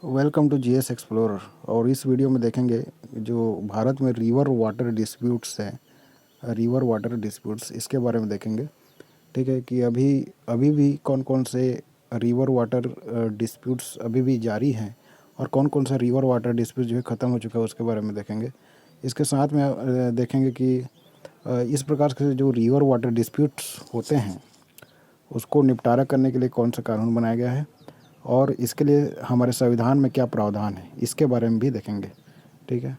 Welcome to GS explorer. और इस video में देखेंगे जो भारत में रिवर वाटर डिस्प्यूट्स हैं, रिवर वाटर डिस्प्यूट्स इसके बारे में देखेंगे। ठीक है कि अभी अभी भी कौन कौन से रिवर वाटर डिस्प्यूट्स अभी भी जारी हैं और कौन कौन सा रिवर वाटर डिस्प्यूट जो है ख़त्म हो चुका है उसके बारे में देखेंगे। इसके साथ में देखेंगे कि इस प्रकार के जो रिवर वाटर डिस्प्यूट्स होते हैं उसको निपटारा करने के लिए कौन सा कानून बनाया गया है और इसके लिए हमारे संविधान में क्या प्रावधान है इसके बारे में भी देखेंगे। ठीक है,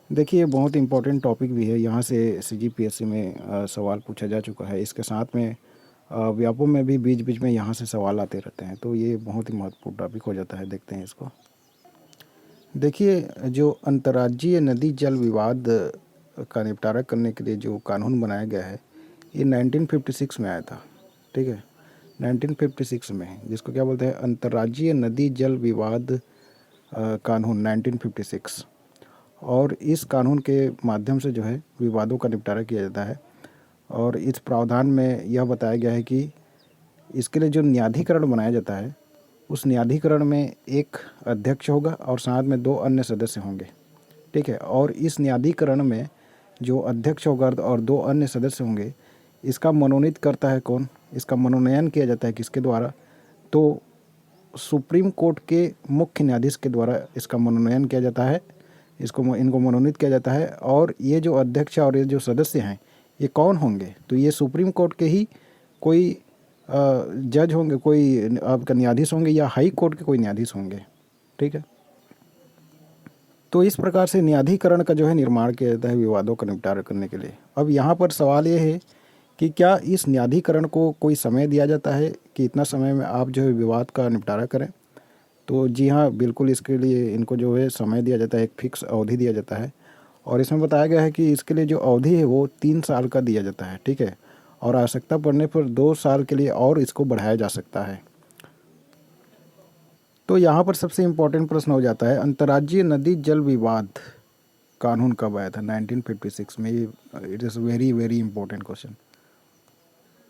देखिए बहुत इम्पोर्टेंट टॉपिक भी है, यहाँ से सीजीपीएससी में सवाल पूछा जा चुका है। इसके साथ में व्यापम में भी बीच बीच में यहाँ से सवाल आते रहते हैं, तो ये बहुत ही महत्वपूर्ण टॉपिक हो जाता है। देखते हैं इसको। देखिए, जो अंतर्राज्यीय नदी जल विवाद का निपटारा करने के लिए जो कानून बनाया गया है ये 1956 में आया था। ठीक है, 1956 में, जिसको क्या बोलते हैं अंतर्राज्यीय नदी जल विवाद कानून 1956। और इस कानून के माध्यम से जो है विवादों का निपटारा किया जाता है। और इस प्रावधान में यह बताया गया है कि इसके लिए जो न्यायाधिकरण बनाया जाता है उस न्यायाधिकरण में एक अध्यक्ष होगा और साथ में 2 अन्य सदस्य होंगे। ठीक है, और इस न्यायाधिकरण में जो अध्यक्ष होगा और 2 अन्य सदस्य होंगे, इसका मनोनीत करता है कौन? इसका मनोनयन किया जाता है किसके द्वारा? तो सुप्रीम कोर्ट के मुख्य न्यायाधीश के द्वारा इसका मनोनयन किया जाता है, इनको मनोनीत किया जाता है। और ये जो अध्यक्ष और ये जो सदस्य हैं ये कौन होंगे? तो ये सुप्रीम कोर्ट के ही कोई जज होंगे, कोई आपका न्यायाधीश होंगे या हाई कोर्ट के कोई न्यायाधीश होंगे। ठीक है, तो इस प्रकार से न्यायाधिकरण का जो है निर्माण किया जाता है विवादों का निपटारा करने के लिए। अब यहाँ पर सवाल ये है कि क्या इस न्यायाधिकरण को कोई समय दिया जाता है कि इतना समय में आप जो है विवाद का निपटारा करें? तो जी हाँ, बिल्कुल इसके लिए इनको जो है समय दिया जाता है, एक फिक्स अवधि दिया जाता है। और इसमें बताया गया है कि इसके लिए जो अवधि है वो 3 साल का दिया जाता है। ठीक है, और आवश्यकता पड़ने पर 2 साल के लिए और इसको बढ़ाया जा सकता है। तो यहाँ पर सबसे इम्पोर्टेंट प्रश्न हो जाता है, अंतर्राज्यीय नदी जल विवाद कानून कब आया था? 1956 में। It is very very important question.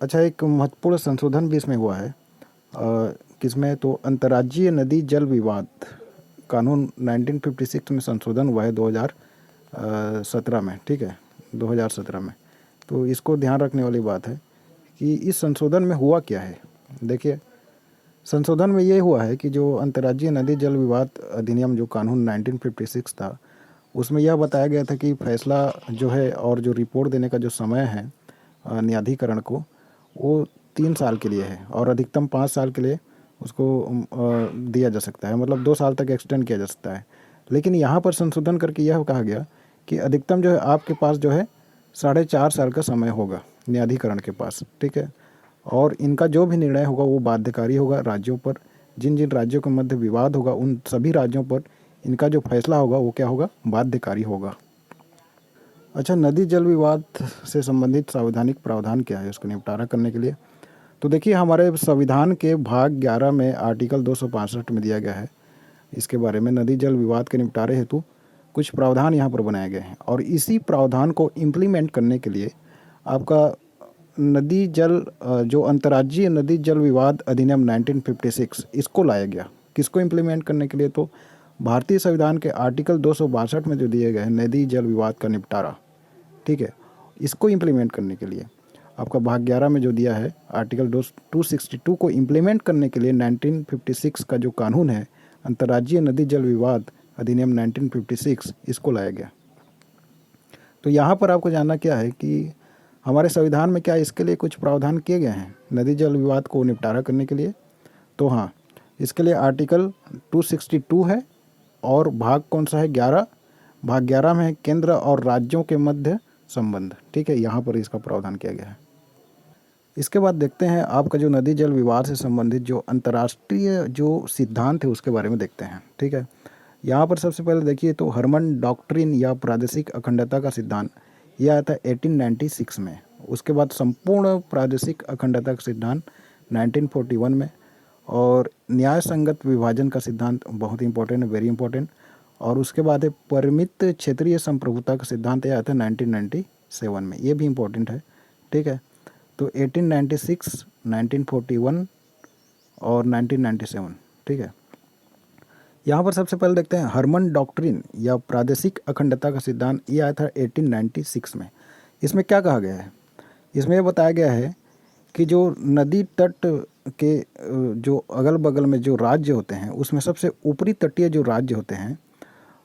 अच्छा, एक महत्वपूर्ण संशोधन भी इसमें हुआ है। किसमें? तो अंतर्राज्यीय नदी जल विवाद कानून 1956 में संशोधन हुआ है 2017 में। ठीक है, 2017 में। तो इसको ध्यान रखने वाली बात है कि इस संशोधन में हुआ क्या है। देखिए, संशोधन में ये हुआ है कि जो अंतर्राज्यीय नदी जल विवाद अधिनियम जो कानून 1956 था उसमें यह बताया गया था कि फैसला जो है और जो रिपोर्ट देने का जो समय है न्यायाधिकरण को, वो 3 साल के लिए है और अधिकतम 5 साल के लिए उसको दिया जा सकता है, मतलब 2 साल तक एक्सटेंड किया जा सकता है। लेकिन यहाँ पर संशोधन करके यह कहा गया कि अधिकतम जो है आपके पास जो है 4.5 साल का समय होगा न्यायाधिकरण के पास। ठीक है, और इनका जो भी निर्णय होगा वो बाध्यकारी होगा राज्यों पर। जिन जिन राज्यों के मध्य विवाद होगा उन सभी राज्यों पर इनका जो फैसला होगा वो क्या होगा? बाध्यकारी होगा। अच्छा, नदी जल विवाद से संबंधित संवैधानिक प्रावधान क्या है उसको निपटारा करने के लिए? तो देखिए, हमारे संविधान के भाग 11 में आर्टिकल 265 में दिया गया है इसके बारे में, नदी जल विवाद के निपटारे हेतु कुछ प्रावधान यहाँ पर बनाए गए हैं। और इसी प्रावधान को इम्प्लीमेंट करने के लिए आपका नदी जल जो अंतर्राज्यीय नदी जल विवाद अधिनियम 1956 इसको लाया गया। किसको इम्प्लीमेंट करने के लिए? तो भारतीय संविधान के आर्टिकल 262 में जो दिए गए हैं नदी जल विवाद का निपटारा। ठीक है, इसको इम्प्लीमेंट करने के लिए आपका भाग 11 में जो दिया है आर्टिकल 262 को इम्प्लीमेंट करने के लिए 1956 का जो कानून है अंतर्राज्यीय नदी जल विवाद अधिनियम 1956 इसको लाया गया। तो यहाँ पर आपको जानना क्या है कि हमारे संविधान में क्या इसके लिए कुछ प्रावधान किए गए हैं नदी जल विवाद को निपटारा करने के लिए? तो हाँ, इसके लिए आर्टिकल 262 है और भाग कौन सा है? 11। भाग 11 में है केंद्र और राज्यों के मध्य संबंध। ठीक है, यहाँ पर इसका प्रावधान किया गया है। इसके बाद देखते हैं आपका जो नदी जल विवाद से संबंधित जो अंतर्राष्ट्रीय जो सिद्धांत है उसके बारे में देखते हैं। ठीक है, यहाँ पर सबसे पहले देखिए तो हरमन डॉक्ट्रिन या प्रादेशिक अखंडता का सिद्धांत यह आया था 1896 में। उसके बाद संपूर्ण प्रादेशिक अखंडता का सिद्धांत 1941 में। और न्याय संगत विभाजन का सिद्धांत बहुत इंपॉर्टेंट है, वेरी इंपॉर्टेंट। और उसके बाद है परिमित क्षेत्रीय संप्रभुता का सिद्धांत, यह आया था 1997 में, ये भी इंपॉर्टेंट है। ठीक है, तो 1896, 1941 और 1997 ठीक है। यहाँ पर सबसे पहले देखते हैं हर्मन डॉक्ट्रिन या प्रादेशिक अखंडता का सिद्धांत, ये आया था 1896 में। इसमें क्या कहा गया है? इसमें यह बताया गया है कि जो नदी तट के जो अगल बगल में जो राज्य होते हैं उसमें सबसे ऊपरी तटीय जो राज्य होते हैं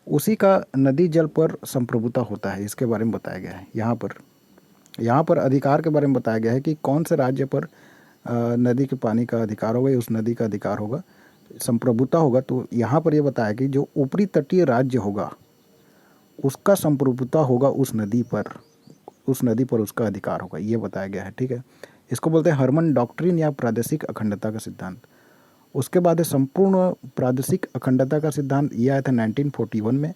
उसी का नदी जल पर संप्रभुता होता है। इसके बारे में बताया गया है। यहाँ पर अधिकार के बारे में बताया गया है कि कौन से राज्य पर नदी के पानी का अधिकार होगा या उस नदी का अधिकार होगा, संप्रभुता होगा। तो यहाँ पर यह बताया कि जो ऊपरी तटीय राज्य होगा उसका संप्रभुता होगा उस नदी पर उसका अधिकार होगा, ये बताया गया है। ठीक है, इसको बोलते हैं हर्मन डॉक्ट्रिन या प्रादेशिक अखंडता का सिद्धांत। उसके बाद है संपूर्ण प्रादेशिक अखंडता का सिद्धांत, यह आया था 1941 में।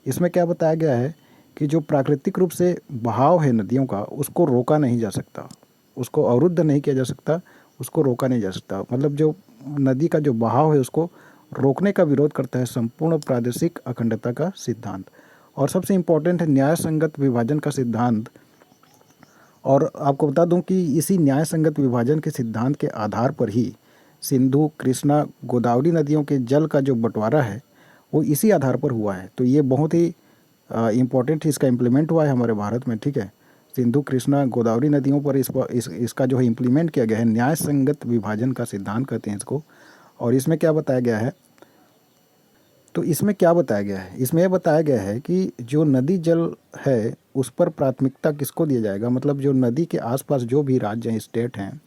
इसमें क्या बताया गया है कि जो प्राकृतिक रूप से बहाव है नदियों का उसको रोका नहीं जा सकता, उसको अवरुद्ध नहीं किया जा सकता, उसको रोका नहीं जा सकता। मतलब जो नदी का जो बहाव है उसको रोकने का विरोध करता है संपूर्ण प्रादेशिक अखंडता का सिद्धांत। और सबसे इम्पोर्टेंट है न्याय संगत विभाजन का सिद्धांत। और आपको बता दूं कि इसी न्याय संगत विभाजन के सिद्धांत के आधार पर ही सिंधु, कृष्णा, गोदावरी नदियों के जल का जो बंटवारा है वो इसी आधार पर हुआ है। तो ये बहुत ही इम्पोर्टेंट इसका इम्प्लीमेंट हुआ है हमारे भारत में। ठीक है, सिंधु, कृष्णा, गोदावरी नदियों पर इसका जो है इम्प्लीमेंट किया गया है, न्याय संगत विभाजन का सिद्धांत कहते हैं इसको। और इसमें क्या बताया गया है? तो इसमें क्या बताया गया है? इसमें यह बताया गया है कि जो नदी जल है उस पर प्राथमिकता किसको दिया जाएगा, मतलब जो नदी के आसपास जो भी राज्य हैं, स्टेट हैं,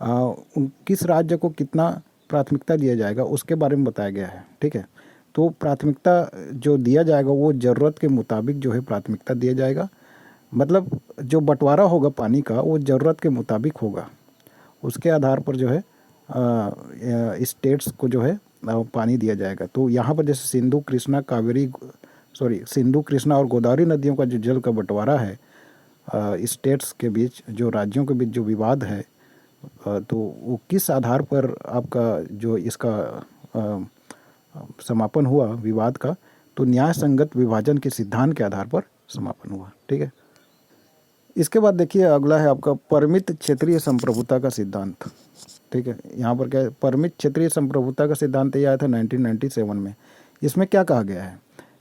किस राज्य को कितना प्राथमिकता दिया जाएगा उसके बारे में बताया गया है। ठीक है, तो प्राथमिकता जो दिया जाएगा वो ज़रूरत के मुताबिक जो है प्राथमिकता दिया जाएगा। मतलब जो बंटवारा होगा पानी का वो ज़रूरत के मुताबिक होगा, उसके आधार पर जो है स्टेट्स को जो है पानी दिया जाएगा। तो यहाँ पर जैसे सिंधु, कृष्णा और गोदावरी नदियों का जो जल का बंटवारा है स्टेट्स के बीच, जो राज्यों के बीच जो विवाद है, तो वो किस आधार पर आपका जो इसका समापन हुआ विवाद का, तो न्याय संगत विभाजन के सिद्धांत के आधार पर समापन हुआ। ठीक है, इसके बाद देखिए अगला है आपका परिमित क्षेत्रीय संप्रभुता का सिद्धांत। ठीक है, यहाँ पर क्या है? परिमित क्षेत्रीय संप्रभुता का सिद्धांत ये आया था 1997 में। इसमें क्या कहा गया है?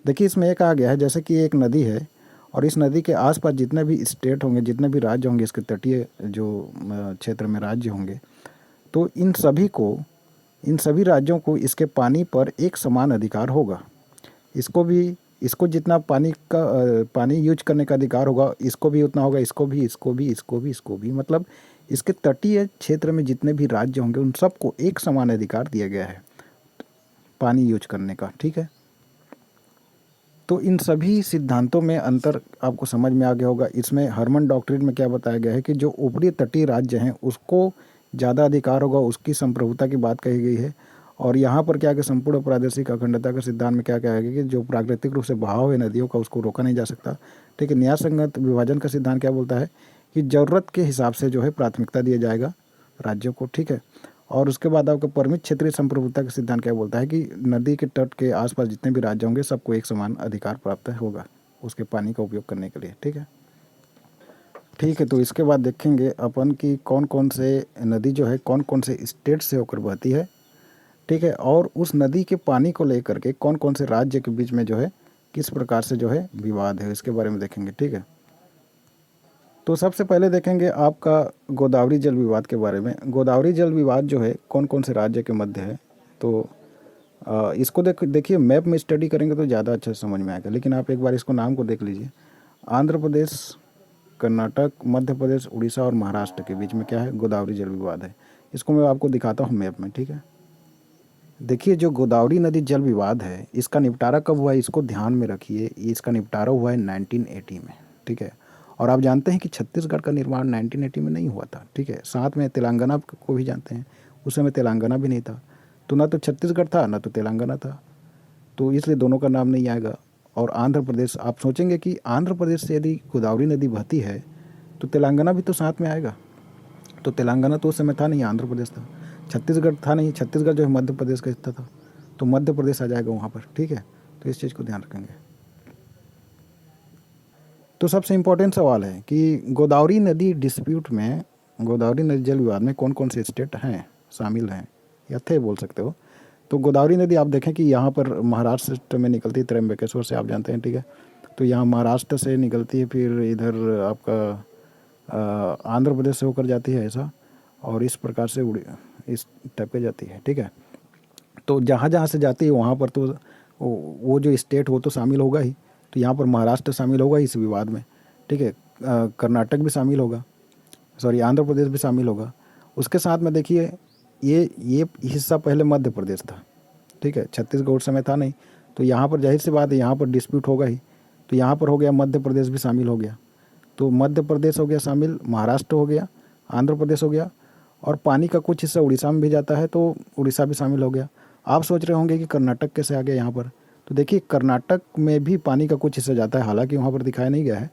देखिए इसमें यह कहा गया है जैसे कि एक नदी है और इस नदी के आसपास जितने भी स्टेट होंगे, जितने भी राज्य होंगे, इसके तटीय जो क्षेत्र में राज्य होंगे, तो इन सभी राज्यों को इसके पानी पर एक समान अधिकार होगा। इसको जितना पानी यूज करने का अधिकार होगा, इसको भी उतना होगा, इसको भी। मतलब इसके तटीय क्षेत्र में जितने भी राज्य होंगे उन सबको एक समान अधिकार दिया गया है पानी यूज करने का। ठीक है, तो इन सभी सिद्धांतों में अंतर आपको समझ में आ गया होगा। इसमें हर्मन डॉक्ट्रिन में क्या बताया गया है कि जो ऊपरी तटीय राज्य हैं उसको ज़्यादा अधिकार होगा, उसकी संप्रभुता की बात कही गई है। और यहाँ पर क्या कि संपूर्ण प्रादेशिक अखंडता का सिद्धांत में क्या कहा गया कि जो प्राकृतिक रूप से बहाव है नदियों का उसको रोका नहीं जा सकता। ठीक है, न्याय संगत विभाजन का सिद्धांत क्या बोलता है कि ज़रूरत के हिसाब से जो है प्राथमिकता दिया जाएगा राज्यों को। ठीक है, और उसके बाद आपका परिमित क्षेत्रीय संप्रभुता का सिद्धांत क्या बोलता है कि नदी के तट के आसपास जितने भी राज्य होंगे सबको एक समान अधिकार प्राप्त होगा उसके पानी का उपयोग करने के लिए। ठीक है, तो इसके बाद देखेंगे अपन कि कौन कौन से नदी जो है कौन कौन से स्टेट से होकर बहती है। ठीक है, और उस नदी के पानी को लेकर के कौन कौन से राज्य के बीच में जो है किस प्रकार से जो है विवाद है, इसके बारे में देखेंगे। ठीक है, तो सबसे पहले देखेंगे आपका गोदावरी जल विवाद के बारे में। गोदावरी जल विवाद जो है कौन कौन से राज्य के मध्य है, तो इसको देखिए मैप में स्टडी करेंगे तो ज़्यादा अच्छा समझ में आएगा, लेकिन आप एक बार इसको नाम को देख लीजिए। आंध्र प्रदेश, कर्नाटक, मध्य प्रदेश, उड़ीसा और महाराष्ट्र के बीच में क्या है? गोदावरी जल विवाद है। इसको मैं आपको दिखाता हूँ मैप में। ठीक है, देखिए जो गोदावरी नदी जल विवाद है इसका निपटारा कब हुआ है इसको ध्यान में रखिए। इसका निपटारा हुआ है 1980 में। ठीक है, और आप जानते हैं कि छत्तीसगढ़ का निर्माण 1980 में नहीं हुआ था। ठीक है, साथ में तेलंगाना को भी जानते हैं, उस समय तेलंगाना भी नहीं था, तो ना तो छत्तीसगढ़ था ना तो तेलंगाना था, तो इसलिए दोनों का नाम नहीं आएगा। और आंध्र प्रदेश, आप सोचेंगे कि आंध्र प्रदेश से यदि गोदावरी नदी बहती है तो तेलंगाना भी तो साथ में आएगा, तो तेलंगाना तो उस समय था नहीं, आंध्र प्रदेश था। छत्तीसगढ़ था नहीं, छत्तीसगढ़ जो है मध्य प्रदेश का हिस्सा था, तो मध्य प्रदेश आ जाएगा वहाँ पर। ठीक है, तो इस चीज़ को ध्यान रखेंगे। तो सबसे इम्पोर्टेंट सवाल है कि गोदावरी नदी डिस्प्यूट में, गोदावरी नदी जल विवाद में कौन कौन से स्टेट हैं शामिल हैं या थे बोल सकते हो। तो गोदावरी नदी आप देखें कि यहाँ पर महाराष्ट्र में निकलती है, त्र्यंबकेश्वर से आप जानते हैं, ठीक है। तो यहाँ महाराष्ट्र से निकलती है, फिर इधर आपका आंध्र प्रदेश से होकर जाती है ऐसा, और इस प्रकार से इस टाइप पे जाती है, ठीक है। तो जहाँ जहाँ से जाती है वहाँ पर तो वो जो स्टेट वो तो शामिल होगा ही। तो यहाँ पर महाराष्ट्र शामिल होगा इस विवाद में, ठीक है। कर्नाटक भी शामिल होगा, सॉरी आंध्र प्रदेश भी शामिल होगा। उसके साथ में देखिए ये हिस्सा पहले मध्य प्रदेश था, ठीक है, छत्तीसगढ़ उस समय था नहीं। तो यहाँ पर जाहिर सी बात है यहाँ पर डिस्प्यूट होगा ही। तो यहाँ पर हो गया मध्य प्रदेश भी शामिल हो गया। तो मध्य प्रदेश हो गया शामिल, महाराष्ट्र हो गया, आंध्र प्रदेश हो गया, और पानी का कुछ हिस्सा उड़ीसा में भी जाता है, तो उड़ीसा भी शामिल हो गया। आप सोच रहे होंगे कि कर्नाटक कैसे आ गया यहाँ पर। तो देखिए कर्नाटक में भी पानी का कुछ हिस्सा जाता है, हालांकि वहाँ पर दिखाया नहीं गया है।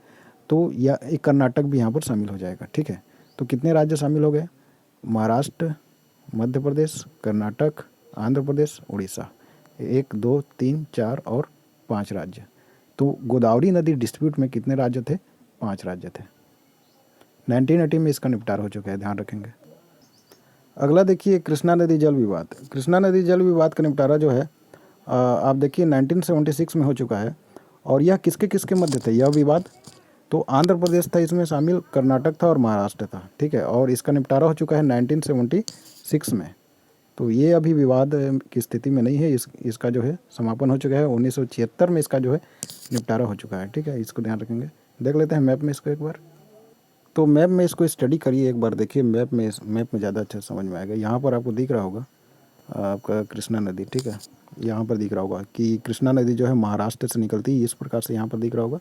तो या एक कर्नाटक भी यहाँ पर शामिल हो जाएगा, ठीक है। तो कितने राज्य शामिल हो गए? महाराष्ट्र, मध्य प्रदेश, कर्नाटक, आंध्र प्रदेश, उड़ीसा। 1 2 3 4 और 5 राज्य। तो गोदावरी नदी डिस्प्यूट में कितने राज्य थे? 5 राज्य थे। 1980 में इसका निपटारा हो चुका है, ध्यान रखेंगे। अगला देखिए कृष्णा नदी जल विवाद। कृष्णा नदी जल विवाद का निपटारा जो है आप देखिए 1976 में हो चुका है। और यह किसके किसके मध्य थे यह विवाद? तो आंध्र प्रदेश था इसमें शामिल, कर्नाटक था और महाराष्ट्र था, ठीक है। और इसका निपटारा हो चुका है 1976 में। तो ये अभी विवाद की स्थिति में नहीं है, इसका जो है समापन हो चुका है। 1976 में इसका जो है निपटारा हो चुका है, ठीक है। इसको ध्यान रखेंगे। देख लेते हैं मैप में इसको एक बार। तो मैप में इसको स्टडी करिए एक बार, देखिए मैप में ज़्यादा अच्छा समझ में आएगा। यहाँ पर आपको दिख रहा होगा आपका कृष्णा नदी, ठीक है। यहाँ पर दिख रहा होगा कि कृष्णा नदी जो है महाराष्ट्र से निकलती है, इस प्रकार से यहाँ पर दिख रहा होगा।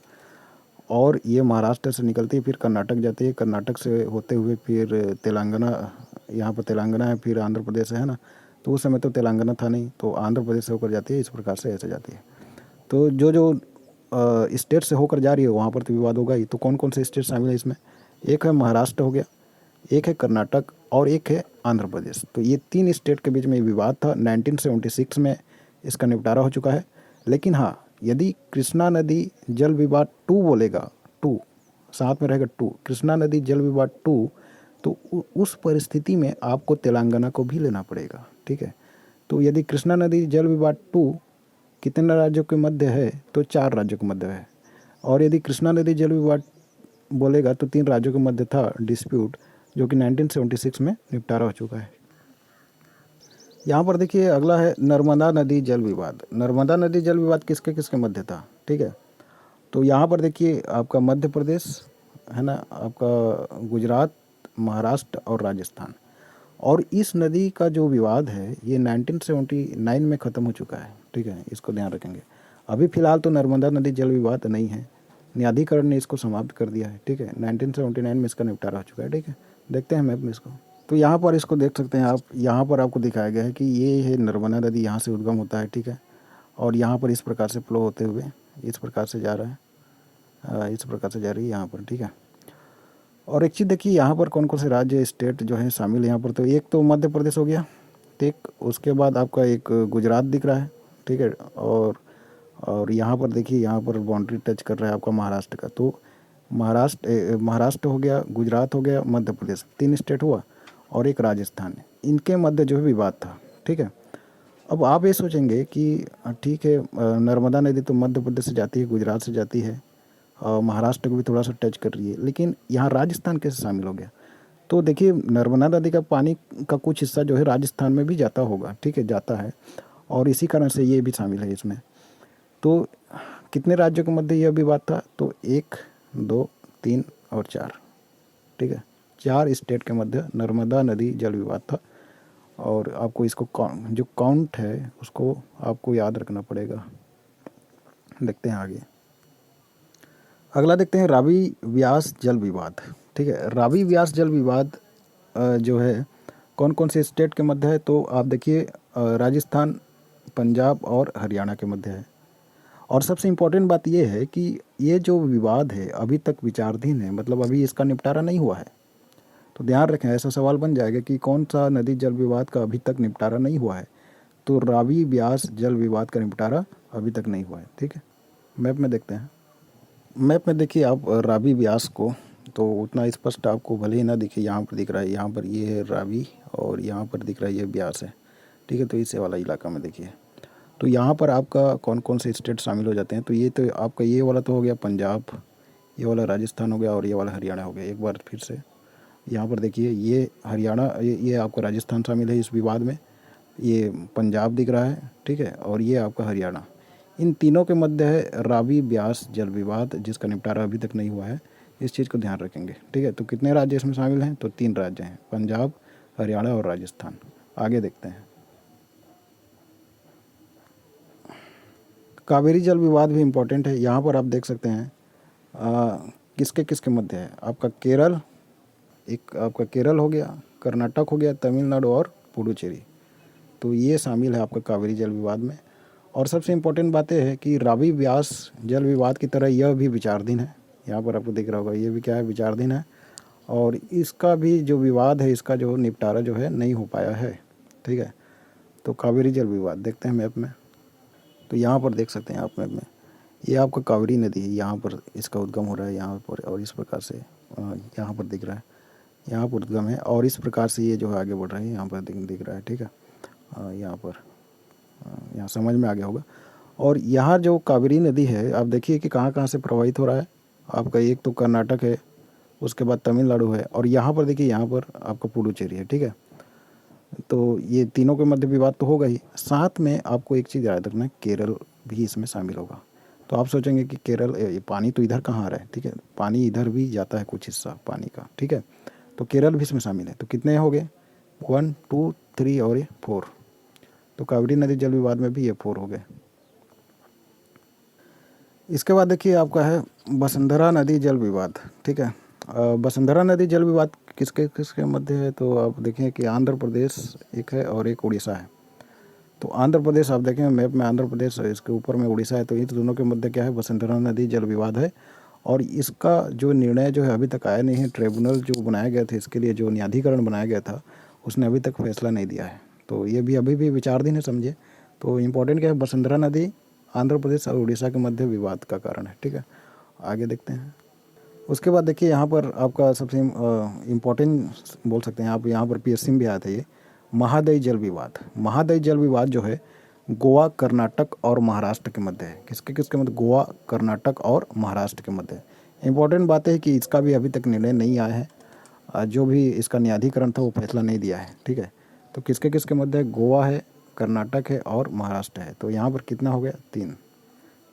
और ये महाराष्ट्र से निकलती है, फिर कर्नाटक जाती है, कर्नाटक से होते हुए फिर तेलंगाना, यहाँ पर तेलंगाना है, फिर आंध्र प्रदेश है ना। तो उस समय तो तेलंगाना था नहीं, तो आंध्र प्रदेश से होकर जाती है, इस प्रकार से ऐसे जाती है। तो जो स्टेट से होकर जा रही है वहाँ पर तो विवाद होगा ही। तो कौन कौन से स्टेट शामिल है इसमें? एक है महाराष्ट्र हो गया, एक है कर्नाटक और एक है आंध्र प्रदेश। तो ये 3 स्टेट के बीच में विवाद था। 1976 में इसका निपटारा हो चुका है। लेकिन हाँ, यदि कृष्णा नदी जल विवाद 2 बोलेगा, 2 साथ में रहेगा 2, कृष्णा नदी जल विवाद 2, तो उस परिस्थिति में आपको तेलंगाना को भी लेना पड़ेगा, ठीक है। तो यदि कृष्णा नदी जल विवाद 2 कितने राज्यों के मध्य है? तो 4 राज्यों के मध्य है। और यदि कृष्णा नदी जल विवाद बोलेगा तो 3 राज्यों के मध्य था डिस्प्यूट, जो कि 1976 में निपटारा हो चुका है। यहाँ पर देखिए अगला है नर्मदा नदी जल विवाद। नर्मदा नदी जल विवाद किसके किसके मध्य था, ठीक है। तो यहाँ पर देखिए आपका मध्य प्रदेश है ना, आपका गुजरात, महाराष्ट्र और राजस्थान। और इस नदी का जो विवाद है ये 1979 में ख़त्म हो चुका है, ठीक है। इसको ध्यान रखेंगे। अभी फ़िलहाल तो नर्मदा नदी जल विवाद नहीं है, न्यायाधिकरण ने इसको समाप्त कर दिया है, ठीक है। 1979 में इसका निपटारा हो चुका है, ठीक है। देखते हैं मैप में इसको। तो यहाँ पर इसको देख सकते हैं आप, यहाँ पर आपको दिखाया गया है कि ये है नर्मदा नदी, यहाँ से उद्गम होता है, ठीक है। और यहाँ पर इस प्रकार से फ्लो होते हुए इस प्रकार से जा रहा है, इस प्रकार से जा रही है यहाँ पर, ठीक है। और एक चीज़ देखिए यहाँ पर कौन कौन से राज्य स्टेट जो है शामिल है यहाँ पर। तो एक तो मध्य प्रदेश हो गया, ठीक। उसके बाद आपका एक गुजरात दिख रहा है, ठीक है। और यहाँ पर देखिए यहाँ पर बाउंड्री टच कर रहा है आपका महाराष्ट्र का। तो महाराष्ट्र हो गया, गुजरात हो गया, मध्य प्रदेश, 3 स्टेट हुआ। और एक राजस्थान, इनके मध्य जो है विवाद था, ठीक है। अब आप ये सोचेंगे कि ठीक है नर्मदा नदी तो मध्य प्रदेश से जाती है, गुजरात से जाती है, और महाराष्ट्र को भी थोड़ा सा टच कर रही है, लेकिन यहाँ राजस्थान कैसे शामिल हो गया? तो देखिए नर्मदा नदी का पानी का कुछ हिस्सा जो है राजस्थान में भी जाता होगा, ठीक है, जाता है। और इसी कारण से ये भी शामिल है इसमें। तो कितने राज्यों के मध्य यह विवाद था? तो 1 2 3 और 4, ठीक है। 4 स्टेट के मध्य नर्मदा नदी जल विवाद था। और आपको इसको जो काउंट है उसको आपको याद रखना पड़ेगा। देखते हैं आगे। अगला देखते हैं रावी व्यास जल विवाद, ठीक है। रावी व्यास जल विवाद जो है कौन कौन से स्टेट के मध्य है? तो आप देखिए राजस्थान, पंजाब और हरियाणा के मध्य है। और सबसे इम्पोर्टेंट बात यह है कि ये जो विवाद है अभी तक विचाराधीन है, मतलब अभी इसका निपटारा नहीं हुआ है। तो ध्यान रखें, ऐसा सवाल बन जाएगा कि कौन सा नदी जल विवाद का अभी तक निपटारा नहीं हुआ है। तो रावी व्यास जल विवाद का निपटारा अभी तक नहीं हुआ है, ठीक है। मैप में देखते हैं। मैप में देखिए आप रावी व्यास को, तो उतना स्पष्ट आपको भले ही ना दिखे, यहाँ पर दिख रहा है, यहाँ पर ये है रावी और यहाँ पर दिख रहा है ये व्यास है। ठीक है। तो इस वाला इलाका में देखिए, तो यहाँ पर आपका कौन कौन से स्टेट शामिल हो जाते हैं। तो ये तो आपका ये वाला तो हो गया पंजाब, ये वाला राजस्थान हो गया और ये वाला हरियाणा हो गया। एक बार फिर से यहाँ पर देखिए, ये हरियाणा, ये आपका राजस्थान शामिल है इस विवाद में, ये पंजाब दिख रहा है, ठीक है, और ये आपका हरियाणा। इन तीनों के मध्य है रावी ब्यास जल विवाद, जिसका निपटारा अभी तक नहीं हुआ है। इस चीज़ को ध्यान रखेंगे, ठीक है। तो कितने राज्य इसमें शामिल हैं, तो 3 राज्य हैं, पंजाब, हरियाणा और राजस्थान। आगे देखते हैं। कावेरी जल विवाद भी इम्पोर्टेंट है। यहाँ पर आप देख सकते हैं किसके किसके मध्य है। आपका केरल, एक आपका केरल हो गया, कर्नाटक हो गया, तमिलनाडु और पुडुचेरी। तो ये शामिल है आपका कावेरी जल विवाद में। और सबसे इम्पोर्टेंट बात यह है कि रावी ब्यास जल विवाद की तरह यह भी विचाराधीन है। यहाँ पर आपको दिख रहा होगा, ये भी क्या है, विचाराधीन है। और इसका भी जो विवाद है, इसका जो निपटारा जो है नहीं हो पाया है, ठीक है। तो कावेरी जल विवाद देखते हैं मैप में। तो यहाँ पर देख सकते हैं आप मैप में, ये आपका कावेरी नदी है, यहाँ पर इसका उद्गम हो रहा है यहाँ पर, और इस प्रकार से यहाँ पर दिख रहा है, यहाँ पर उद्गम है, और इस प्रकार से ये जो है आगे बढ़ रहा है, यहाँ पर दिख रहा है, ठीक है। यहाँ पर यहाँ समझ में आ गया होगा। और यहाँ जो कावेरी नदी है, आप देखिए कि कहाँ कहाँ से प्रवाहित हो रहा है। आपका एक तो कर्नाटक है, उसके बाद तमिलनाडु है, और यहाँ पर देखिए, यहाँ पर आपका पुडुचेरी है, ठीक है। तो ये तीनों के मध्य विवाद तो होगा ही, साथ में आपको एक चीज़ याद रखना है, केरल भी इसमें शामिल होगा। तो आप सोचेंगे कि केरल, ये पानी तो इधर कहाँ आ रहा है, ठीक है, पानी इधर भी जाता है कुछ हिस्सा पानी का, ठीक है। तो केरल भी इसमें शामिल है। तो कितने हो गए, 1 2 3 और ये 4। तो कावेरी नदी जल विवाद में भी ये 4 हो गए। इसके बाद देखिए आपका है वसुंधरा नदी जल विवाद, ठीक है। वसुंधरा नदी जल विवाद किसके किसके मध्य है। तो आप देखें कि आंध्र प्रदेश एक है और एक उड़ीसा है। तो आंध्र प्रदेश, आप देखें मैप में आंध्र प्रदेश, इसके ऊपर में उड़ीसा है। तो इन दोनों के मध्य क्या है, वसुंधरा नदी जल विवाद है। और इसका जो निर्णय जो है अभी तक आया नहीं है। ट्रिब्यूनल जो बनाया गया था इसके लिए, जो न्यायाधिकरण बनाया गया था, उसने अभी तक फैसला नहीं दिया है। तो ये भी अभी भी विचाराधीन है, समझिए। तो इम्पोर्टेंट क्या है, वसुंधरा नदी आंध्र प्रदेश और उड़ीसा के मध्य विवाद का कारण है, ठीक है। आगे देखते हैं। उसके बाद देखिए यहाँ पर आपका सबसे इम्पोर्टेंट बोल सकते हैं आप, यहाँ पर पीएससी में भी आया था ये, महादायी जल विवाद। महादायी जल विवाद जो है गोवा, कर्नाटक और महाराष्ट्र के मध्य है। किसके किसके मध्य, गोवा, कर्नाटक और महाराष्ट्र के मध्य है। इम्पोर्टेंट बात है कि इसका भी अभी तक निर्णय नहीं आया है। जो भी इसका न्यायाधिकरण था वो फैसला नहीं दिया है, ठीक है। तो किसके किसके मध्य है, गोवा है, कर्नाटक है और महाराष्ट्र है। तो यहाँ पर कितना हो गया,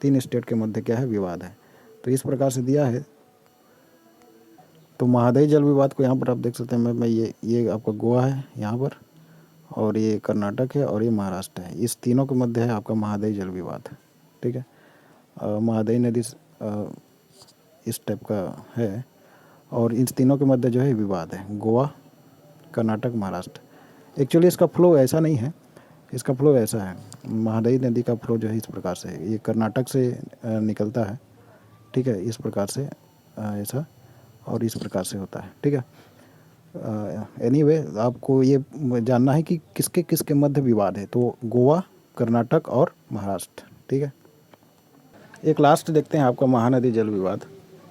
3 स्टेट के मध्य क्या है, विवाद है। तो इस प्रकार से दिया है। तो महादायी जल विवाद को यहाँ पर आप देख सकते हैं मैं ये आपका गोवा है यहाँ पर, और ये कर्नाटक है और ये महाराष्ट्र है। इस तीनों के मध्य है आपका महादायी जल विवाद, ठीक है। महादायी नदी इस टाइप का है, और इन तीनों के मध्य जो है विवाद है, गोवा, कर्नाटक, महाराष्ट्र। एक्चुअली इसका फ्लो ऐसा नहीं है, इसका फ्लो ऐसा है, महादायी नदी का फ्लो जो है इस प्रकार से है, ये कर्नाटक से निकलता है, ठीक है, इस प्रकार से ऐसा, और इस प्रकार से होता है, ठीक है। एनीवे आपको ये जानना है कि किसके किसके मध्य विवाद है। तो गोवा, कर्नाटक और महाराष्ट्र, ठीक है। एक लास्ट देखते हैं आपका महानदी जल विवाद,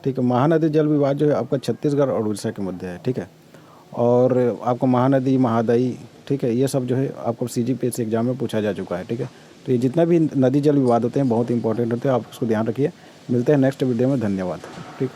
ठीक है। महानदी जल विवाद जो है आपका छत्तीसगढ़ और उड़ीसा के मध्य है, ठीक है। और आपका महानदी, महादायी, ठीक है, ये सब जो है आपको CGPSC एग्जाम में पूछा जा चुका है, ठीक है। तो ये जितना भी नदी जल विवाद होते हैं बहुत इंपॉर्टेंट होते हैं, आप उसको ध्यान रखिए। मिलते हैं नेक्स्ट वीडियो में, धन्यवाद, ठीक।